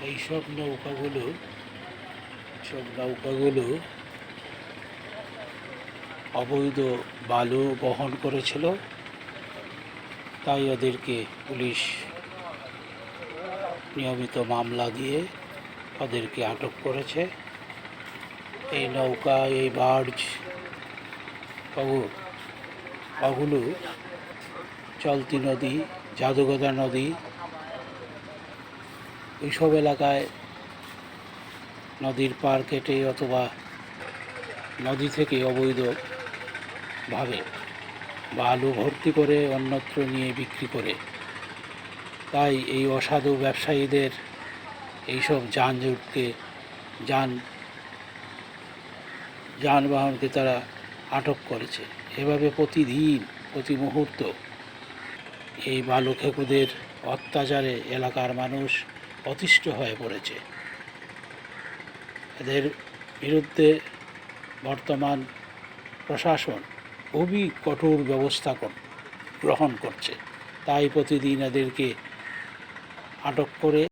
এইসব নৌকাগুলো অবৈধ বালু বহন করেছিল, তাই ওদেরকে পুলিশ নিয়মিত মামলা দিয়ে ওদেরকে আটক করেছে। এই নৌকা, এই বার্জ ওগুলো চলতি নদী, জাদুগদা নদী, এইসব এলাকায় নদীর পার কেটে অথবা নদী থেকে অবৈধভাবে বালু ভর্তি করে অন্যত্র নিয়ে বিক্রি করে। তাই এই অসাধু ব্যবসায়ীদের এইসব যানবাহনকে তারা আটক করেছে। এভাবে প্রতিদিন, প্রতি মুহূর্ত এই বালু খেকুদের অত্যাচারে এলাকার মানুষ অতিষ্ঠ হয়ে পড়েছে। এদের বিরুদ্ধে বর্তমান প্রশাসন খুবই কঠোর ব্যবস্থা গ্রহণ করছে। তাই প্রতিদিন এদেরকে আটক করে